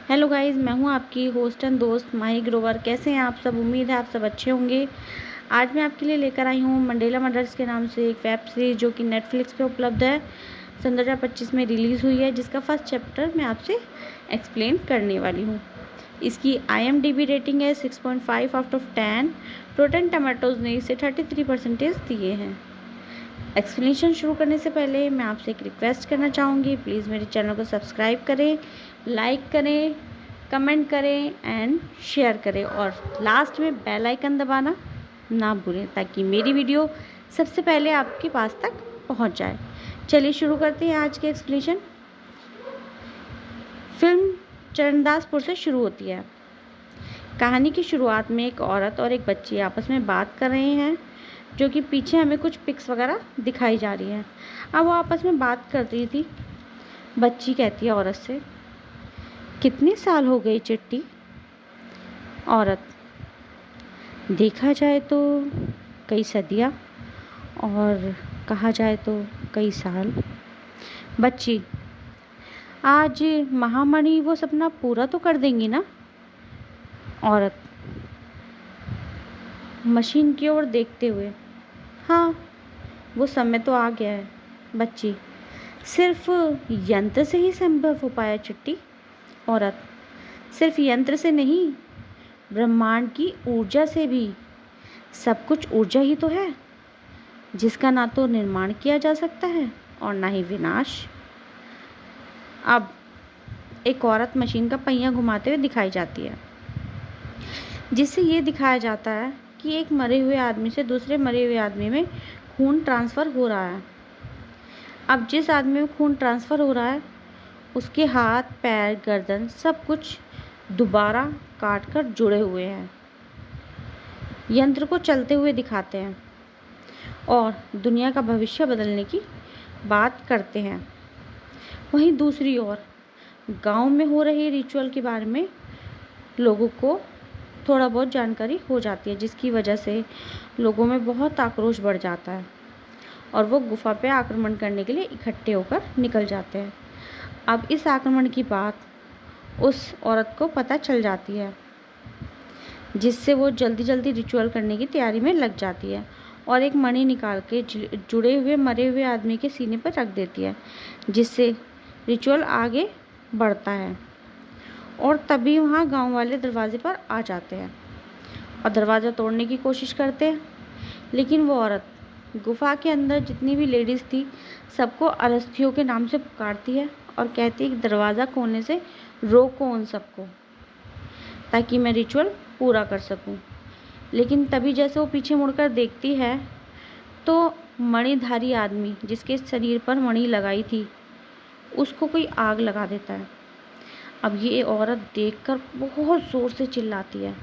Hello guys, मैं हूं आपकी होस्ट एंड दोस्त माही ग्रोवर। कैसे हैं आप सब? उम्मीद है आप सब अच्छे होंगे। आज मैं आपके लिए लेकर आई हूं मंडेला मर्डर्स के नाम से एक वेब सीरीज़ जो कि नेटफ्लिक्स पे उपलब्ध है। सन 2025 में रिलीज़ हुई है, जिसका फर्स्ट चैप्टर मैं आपसे एक्सप्लेन करने वाली हूँ। इसकी IMDb रेटिंग है 6.5 आउट ऑफ 10। रोटेन टमाटोज़ ने इसे 33% दिए हैं। एक्सप्लेनेशन शुरू करने से पहले मैं आपसे एक रिक्वेस्ट करना चाहूँगी, प्लीज़ मेरे चैनल को सब्सक्राइब करें, लाइक करें, कमेंट करें एंड शेयर करें और लास्ट में बेल आइकन दबाना ना भूलें ताकि मेरी वीडियो सबसे पहले आपके पास तक पहुंच जाए। चलिए शुरू करते हैं आज के एक्सप्लेनेशन। फिल्म चरणदासपुर से शुरू होती है। कहानी की शुरुआत में एक औरत और एक बच्ची आपस में बात कर रहे हैं, जो कि पीछे हमें कुछ पिक्स वगैरह दिखाई जा रही हैं। अब वो आपस में बात कर रही थी। बच्ची कहती है औरत से, कितने साल हो गए चिट्टी? औरत, देखा जाए तो कई सदियाँ और कहा जाए तो कई साल। बच्ची, आज महामणि वो सपना पूरा तो कर देंगी ना? औरत, मशीन की ओर देखते हुए, हाँ, वो समय तो आ गया है। बच्ची, सिर्फ यंत्र से ही संभव हो पाया चिट्टी? औरत, सिर्फ यंत्र से नहीं, ब्रह्मांड की ऊर्जा से भी। सब कुछ ऊर्जा ही तो है, जिसका ना तो निर्माण किया जा सकता है और ना ही विनाश। अब एक औरत मशीन का पहिया घुमाते हुए दिखाई जाती है, जिससे ये दिखाया जाता है कि एक मरे हुए आदमी से दूसरे मरे हुए आदमी में खून ट्रांसफ़र हो रहा है। अब जिस आदमी में खून ट्रांसफ़र हो रहा है, उसके हाथ, पैर, गर्दन सब कुछ दोबारा काट कर जुड़े हुए हैं। यंत्र को चलते हुए दिखाते हैं और दुनिया का भविष्य बदलने की बात करते हैं। वहीं दूसरी ओर गांव में हो रहे रिचुअल के बारे में लोगों को थोड़ा बहुत जानकारी हो जाती है, जिसकी वजह से लोगों में बहुत आक्रोश बढ़ जाता है और वो गुफा पे आक्रमण करने के लिए इकट्ठे होकर निकल जाते हैं। अब इस आक्रमण की बात उस औरत को पता चल जाती है, जिससे वो जल्दी जल्दी रिचुअल करने की तैयारी में लग जाती है और एक मणि निकाल के जुड़े हुए मरे हुए आदमी के सीने पर रख देती है, जिससे रिचुअल आगे बढ़ता है। और तभी वहाँ गांव वाले दरवाजे पर आ जाते हैं और दरवाज़ा तोड़ने की कोशिश करते हैं, लेकिन वो औरत गुफा के अंदर जितनी भी लेडीज़ थी सबको अरस्थियों के नाम से पुकारती है और कहती है कि दरवाज़ा खोलने से रोको उन सबको, ताकि मैं रिचुअल पूरा कर सकूं। लेकिन तभी जैसे वो पीछे मुड़कर देखती है तो मणिधारी आदमी, जिसके शरीर पर मणि लगाई थी, उसको कोई आग लगा देता है। अब ये औरत देखकर बहुत ज़ोर से चिल्लाती है।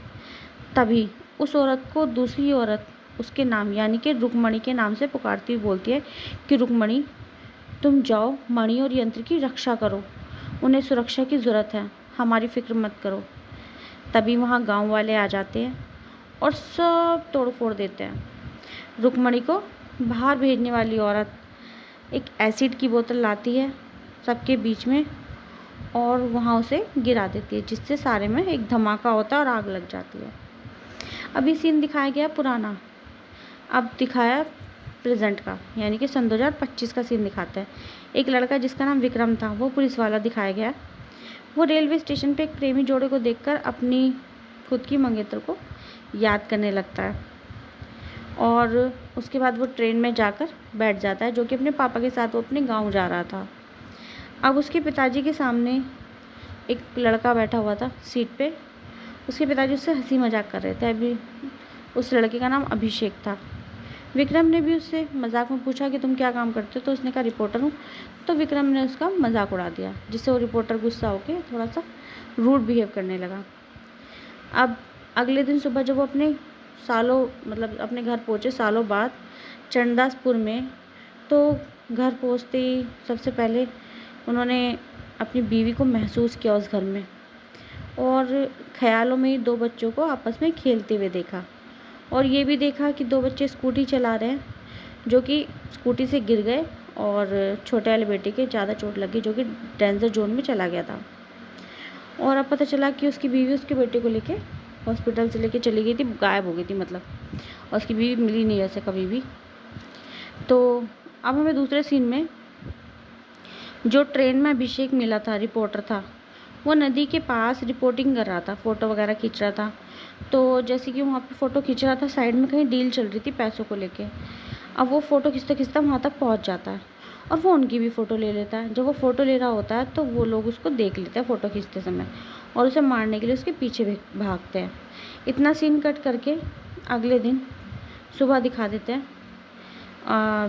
तभी उस औरत को दूसरी औरत उसके नाम यानी कि रुक्मणी के नाम से पुकारती हुई बोलती है कि रुक्मणी, तुम जाओ मणि और यंत्र की रक्षा करो, उन्हें सुरक्षा की ज़रूरत है, हमारी फिक्र मत करो। तभी वहाँ गांव वाले आ जाते हैं और सब तोड़ फोड़ देते हैं। रुक्मणी को बाहर भेजने वाली औरत एक एसिड की बोतल लाती है सबके बीच में और वहाँ उसे गिरा देती है, जिससे सारे में एक धमाका होता है और आग लग जाती है। अभी सीन दिखाया गया पुराना, अब दिखाया प्रेजेंट का, यानी कि सन 2025 का सीन दिखाता है। एक लड़का जिसका नाम विक्रम था, वो पुलिस वाला दिखाया गया। वो रेलवे स्टेशन पे एक प्रेमी जोड़े को देखकर अपनी खुद की मंगेतर को याद करने लगता है और उसके बाद वो ट्रेन में जाकर बैठ जाता है, जो कि अपने पापा के साथ वो अपने गाँव जा रहा था। अब उसके पिताजी के सामने एक लड़का बैठा हुआ था सीट पे। उसके पिताजी उससे हंसी मजाक कर रहे थे। अभी उस लड़के का नाम अभिषेक था। विक्रम ने भी उससे मजाक में पूछा कि तुम क्या काम करते हो, तो उसने कहा रिपोर्टर हूँ। तो विक्रम ने उसका मजाक उड़ा दिया, जिससे वो रिपोर्टर गुस्सा होकर थोड़ा सा रूड बिहेव करने लगा। अब अगले दिन सुबह जब वो अपने घर पहुँचे सालों बाद चरणदासपुर में, तो घर पहुँचते ही सबसे पहले उन्होंने अपनी बीवी को महसूस किया उस घर में और ख़्यालों में ही दो बच्चों को आपस में खेलते हुए देखा और ये भी देखा कि दो बच्चे स्कूटी चला रहे हैं, जो कि स्कूटी से गिर गए और छोटे वाले बेटे के ज़्यादा चोट लगी, जो कि डेंजर जोन में चला गया था। और अब पता चला कि उसकी बीवी उसके बेटे को लेके हॉस्पिटल से लेके चली गई थी, गायब हो गई थी मतलब, और उसकी बीवी मिली नहीं ऐसे कभी भी। तो अब हमें दूसरे सीन में जो ट्रेन में अभिषेक मिला था, रिपोर्टर था, वो नदी के पास रिपोर्टिंग कर रहा था, फ़ोटो वगैरह खींच रहा था। तो जैसे कि वहाँ पे फ़ोटो खींच रहा था, साइड में कहीं डील चल रही थी पैसों को लेके। अब वो फ़ोटो खींचता खींचता वहाँ तक पहुँच जाता है और वो उनकी भी फ़ोटो ले लेता है। जब वो फ़ोटो ले रहा होता है तो वो लोग उसको देख लेते हैं फ़ोटो खींचते समय और उसे मारने के लिए उसके पीछे भागते हैं। इतना सीन कट करके अगले दिन सुबह दिखा देते हैं।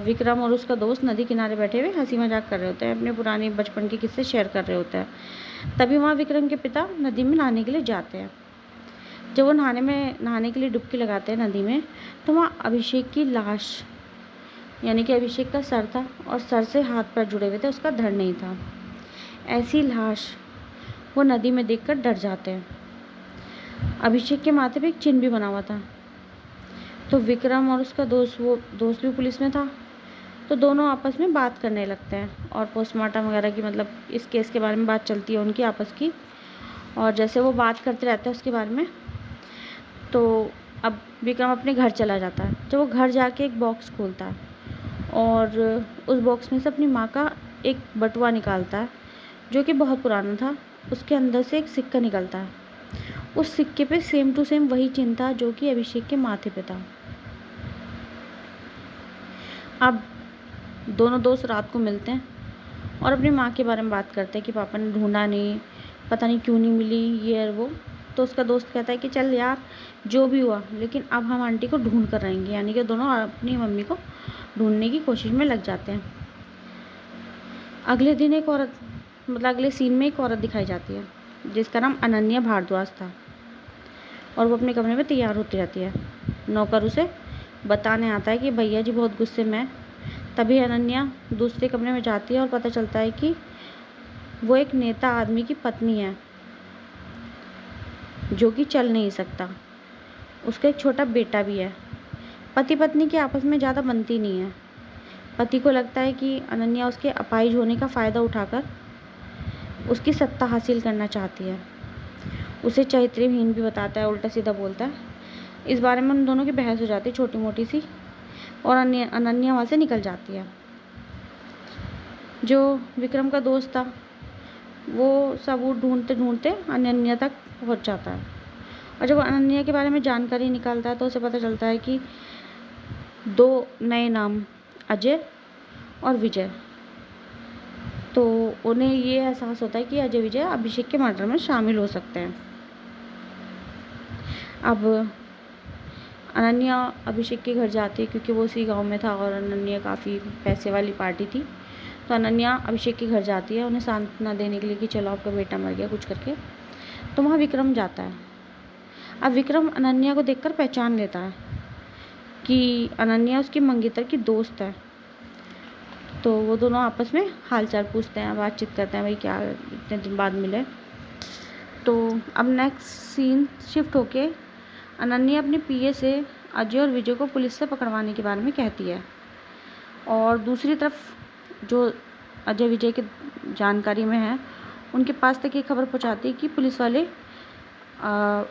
विक्रम और उसका दोस्त नदी किनारे बैठे हुए हंसी मजाक कर रहे होते हैं, अपने पुराने बचपन के किस्से शेयर कर रहे होते हैं। तभी वहाँ विक्रम के पिता नदी में नहाने के लिए जाते हैं। जब वो नहाने के लिए डुबकी लगाते हैं नदी में, तो वहाँ अभिषेक की लाश, यानी कि अभिषेक का सर था और सर से हाथ पैर जुड़े हुए थे, उसका धड़ नहीं था। ऐसी लाश वो नदी में देखकर डर जाते हैं। अभिषेक के माथे पे एक चिन्ह भी बना हुआ था। तो विक्रम और उसका दोस्त, वो दोस्त भी पुलिस में था, तो दोनों आपस में बात करने लगते हैं और पोस्टमार्टम वगैरह की, मतलब इस केस के बारे में बात चलती है उनकी आपस की। और जैसे वो बात करते रहते हैं उसके बारे में, तो अब विक्रम अपने घर चला जाता है। जब वो घर जाके एक बॉक्स खोलता है और उस बॉक्स में से अपनी माँ का एक बटुआ निकालता है जो कि बहुत पुराना था। उसके अंदर से एक सिक्का निकलता है। उस सिक्के पे सेम टू सेम वही चिन्ह था जो कि अभिषेक के माथे पे था। अब दोनों दोस्त रात को मिलते हैं और अपनी माँ के बारे में बात करते हैं कि पापा ने ढूंढा नहीं, पता नहीं क्यों नहीं मिली, ये और वो। तो उसका दोस्त कहता है कि चल यार जो भी हुआ, लेकिन अब हम आंटी को ढूंढ कर रहेंगे। यानी कि दोनों अपनी मम्मी को ढूंढने की कोशिश में लग जाते हैं। अगले दिन एक औरत, मतलब अगले सीन में एक औरत दिखाई जाती है जिसका नाम अनन्या भारद्वाज था और वो अपने कमरे में तैयार होती रहती है। नौकर उसे बताने आता है कि भैया जी बहुत गुस्से में हैं। तभी अनन्या दूसरे कमरे में जाती है और पता चलता है कि वो एक नेता आदमी की पत्नी है जो कि चल नहीं सकता। उसका एक छोटा बेटा भी है। पति पत्नी की आपस में ज़्यादा बनती नहीं है। पति को लगता है कि अनन्या उसके अपाहिज होने का फ़ायदा उठाकर उसकी सत्ता हासिल करना चाहती है। उसे चरित्रहीन भी बताता है, उल्टा सीधा बोलता है। इस बारे में उन दोनों की बहस हो जाती है छोटी मोटी सी, और अनन्या वहाँ से निकल जाती है। जो विक्रम का दोस्त था वो सबूत ढूंढते ढूंढते अनन्या तक पहुँच जाता है और जब अनन्या के बारे में जानकारी निकालता है तो उसे पता चलता है कि दो नए नाम, अजय और विजय। तो उन्हें ये एहसास होता है कि अजय विजय अभिषेक के मर्डर में शामिल हो सकते हैं। अब अनन्या अभिषेक के घर जाती है क्योंकि वो उसी गांव में था और अनन्या काफ़ी पैसे वाली पार्टी थी। तो अनन्या अभिषेक के घर जाती है उन्हें सांत्वना देने के लिए कि चलो आपका बेटा मर गया कुछ करके। तो वहाँ विक्रम जाता है। अब विक्रम अनन्या को देखकर पहचान लेता है कि अनन्या उसकी मंगेतर की दोस्त है। तो वो दोनों आपस में हालचाल पूछते हैं, बातचीत करते हैं, भाई क्या इतने दिन बाद मिले। तो अब नेक्स्ट सीन शिफ्ट होके अनन्या अपने पीए से अजय और विजय को पुलिस से पकड़वाने के बारे में कहती है और दूसरी तरफ जो अजय विजय के जानकारी में है उनके पास तक ये खबर पहुंचाती है कि पुलिस वाले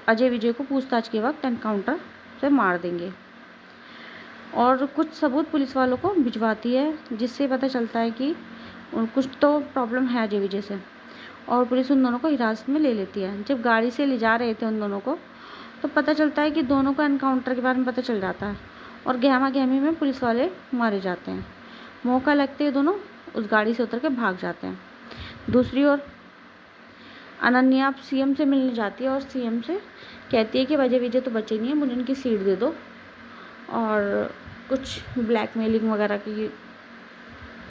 अजय विजय को पूछताछ के वक्त एनकाउंटर से मार देंगे। और कुछ सबूत पुलिस वालों को भिजवाती है जिससे पता चलता है कि कुछ तो प्रॉब्लम है अजय विजय से, और पुलिस उन दोनों को हिरासत में ले लेती है। जब गाड़ी से ले जा रहे थे उन दोनों को तो पता चलता है कि दोनों का एनकाउंटर के बारे में पता चल जाता है और गहमा गहमी में पुलिस वाले मारे जाते हैं। मौका लगते ही दोनों उस गाड़ी से उतर के भाग जाते हैं। दूसरी ओर अनन्या अब सीएम से मिलने जाती है और सीएम से कहती है कि अजय विजय तो बचे नहीं है, मुझे उनकी सीट दे दो, और कुछ ब्लैकमेलिंग वगैरह की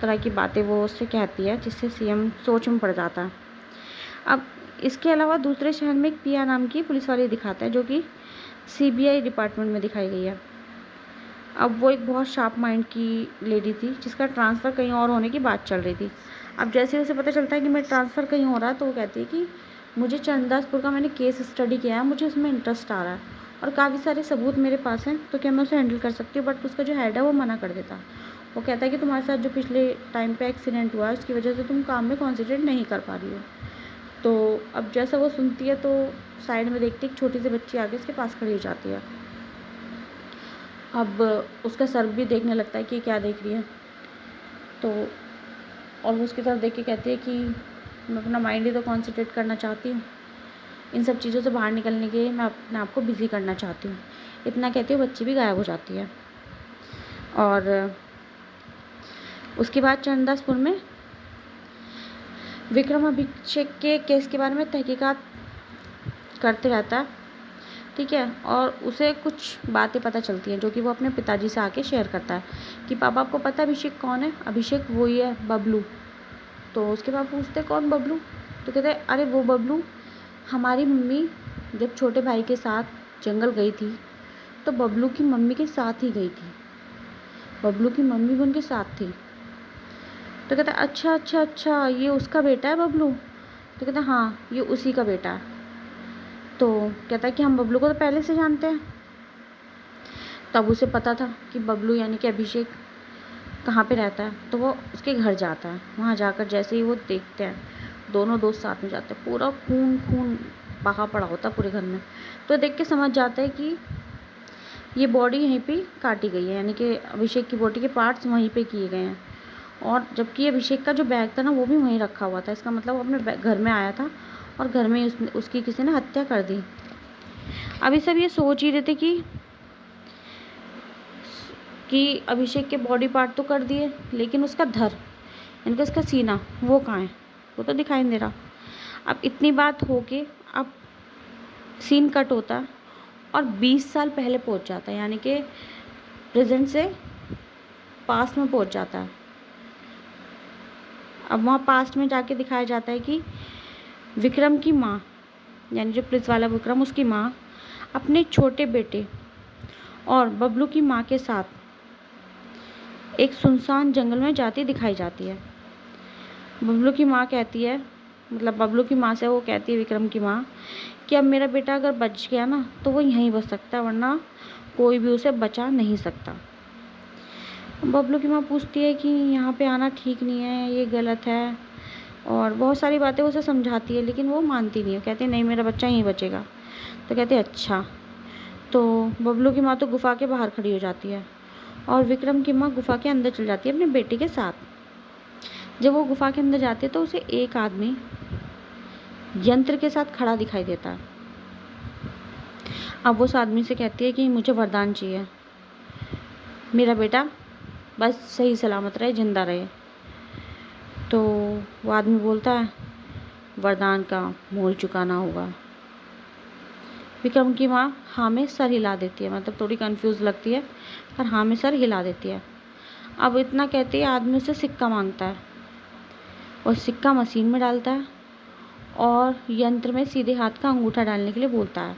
तरह की बातें वो उससे कहती है जिससे सीएम सोच में पड़ जाता है। अब इसके अलावा दूसरे शहर में एक पिया नाम की पुलिस वाली दिखाता है जो कि सीबीआई डिपार्टमेंट में दिखाई गई है। अब वो एक बहुत शार्प माइंड की लेडी थी जिसका ट्रांसफ़र कहीं और होने की बात चल रही थी। अब जैसे उसे पता चलता है कि मेरा ट्रांसफ़र कहीं हो रहा है तो वो कहती है कि मुझे चंदासपुर का मैंने केस स्टडी किया है, मुझे उसमें इंटरेस्ट आ रहा है और काफ़ी सारे सबूत मेरे पास हैं, तो क्या मैं उसे हैंडल कर सकती हूँ। बट उसका जो हेड है वो मना कर देता। वो कहता है कि तुम्हारे साथ जो पिछले टाइम पे एक्सीडेंट हुआ है उसकी वजह से तुम काम में कॉन्सेंट्रेट नहीं कर पा रही हो। तो अब जैसा वो सुनती है तो साइड में देखती है एक छोटी सी बच्ची आके उसके पास खड़ी हो जाती है। अब उसका सर भी देखने लगता है कि क्या देख रही है, तो और वो उसकी तरफ देख के कहती है कि मैं अपना माइंड ही तो कॉन्सेंट्रेट करना चाहती हूँ, इन सब चीज़ों से बाहर निकलने के लिए मैं अपने आप को बिज़ी करना चाहती हूँ। इतना कहती हूँ बच्ची भी गायब हो जाती है। और उसके बाद चरणदासपुर में विक्रम अभिषेक के केस के बारे में तहकीकात करते रहता है, ठीक है। और उसे कुछ बातें पता चलती हैं जो कि वो अपने पिताजी से आके शेयर करता है कि पापा आपको पता है अभिषेक कौन है? अभिषेक वही है बबलू। तो उसके पापा पूछते कौन बबलू? तो कहते हैं अरे वो बबलू हमारी मम्मी जब छोटे भाई के साथ जंगल गई थी तो बबलू की मम्मी के साथ ही गई थी, बबलू की मम्मी भी उनके साथ थी। तो कहता है अच्छा अच्छा अच्छा ये उसका बेटा है बबलू? तो कहता है हाँ ये उसी का बेटा है। तो कहता है कि हम बबलू को तो पहले से जानते हैं। तब उसे पता था कि बबलू यानी कि अभिषेक कहाँ पे रहता है, तो वो उसके घर जाता है। वहाँ जाकर जैसे ही वो देखते हैं दोनों दोस्त साथ में जाते हैं, पूरा खून खून बहा पड़ा होता है पूरे घर में। तो देख के समझ जाता है कि ये बॉडी यहीं पे काटी गई है, यानी कि अभिषेक की बॉडी के पार्ट्स वहीं पे किए गए हैं। और जबकि अभिषेक का जो बैग था ना वो भी वहीं रखा हुआ था। इसका मतलब वो अपने घर में आया था और घर में उसकी किसी ने हत्या कर दी। अभी सब ये सोच ही रहे थे कि अभिषेक के बॉडी पार्ट तो कर दिए, लेकिन उसका धड़ यानी कि उसका सीना वो कहाँ है, वो तो दिखाई नहीं दे रहा। अब इतनी बात हो के अब सीन कट होता है और 20 साल पहले पहुंच जाता है, यानी कि प्रेजेंट से पास्ट में पहुंच जाता है। अब वहाँ पास्ट में जाके दिखाया जाता है कि विक्रम की माँ यानी जो पुलिस वाला विक्रम उसकी माँ अपने छोटे बेटे और बबलू की माँ के साथ एक सुनसान जंगल में जाती दिखाई जाती है। बबलू की माँ कहती है, मतलब बबलू की माँ से वो कहती है विक्रम की माँ कि अब मेरा बेटा अगर बच गया ना तो वो यहीं बच सकता है, वरना कोई भी उसे बचा नहीं सकता। बबलू की माँ पूछती है कि यहाँ पे आना ठीक नहीं है, ये गलत है, और बहुत सारी बातें उसे समझाती है, लेकिन वो मानती नहीं है। कहती है नहीं मेरा बच्चा यहीं बचेगा। तो कहते हैं अच्छा। तो बबलू की माँ तो गुफा के बाहर खड़ी हो जाती है और विक्रम की माँ गुफा के अंदर चल जाती है अपने बेटे के साथ। जब वो गुफा के अंदर जाती है तो उसे एक आदमी यंत्र के साथ खड़ा दिखाई देता है। अब वो उस आदमी से कहती है कि मुझे वरदान चाहिए, मेरा बेटा बस सही सलामत रहे, जिंदा रहे। तो वो आदमी बोलता है वरदान का मोल चुकाना होगा। विक्रम की माँ हाँ में सर हिला देती है, मतलब थोड़ी कंफ्यूज लगती है पर हाँ में सर हिला देती है। अब इतना कहते ही आदमी से सिक्का मांगता है और सिक्का मशीन में डालता है और यंत्र में सीधे हाथ का अंगूठा डालने के लिए बोलता है।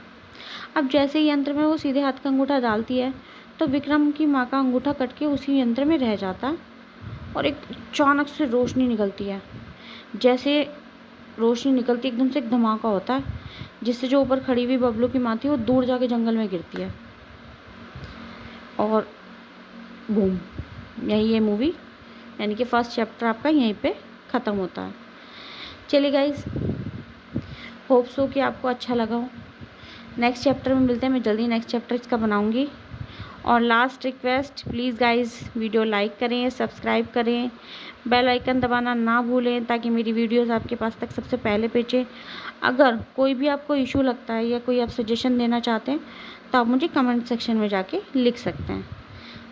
अब जैसे ही यंत्र में वो सीधे हाथ का अंगूठा डालती है तो विक्रम की माँ का अंगूठा कट के उसी यंत्र में रह जाता है और एक अचानक से रोशनी निकलती है। जैसे रोशनी निकलती एकदम से एक धमाका होता है, जिससे जो ऊपर खड़ी हुई बबलू की माँ थी वो दूर जाके जंगल में गिरती है और बूम, यही ये मूवी यानी कि फर्स्ट चैप्टर आपका यहीं पे ख़त्म होता है। चलिए गाइज, होप सो कि आपको अच्छा लगा हो। नेक्स्ट चैप्टर में मिलते हैं, मैं जल्दी नेक्स्ट चैप्टर इसका बनाऊंगी। और last request, please guys video like करें, सब्सक्राइब करें, बेल आइकन दबाना ना भूलें ताकि मेरी वीडियोस आपके पास तक सबसे पहले पहुंचे। अगर कोई भी आपको इशू लगता है या कोई आप सजेशन देना चाहते हैं तो आप मुझे कमेंट सेक्शन में जाके लिख सकते हैं।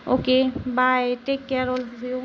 Okay bye, take care all of you.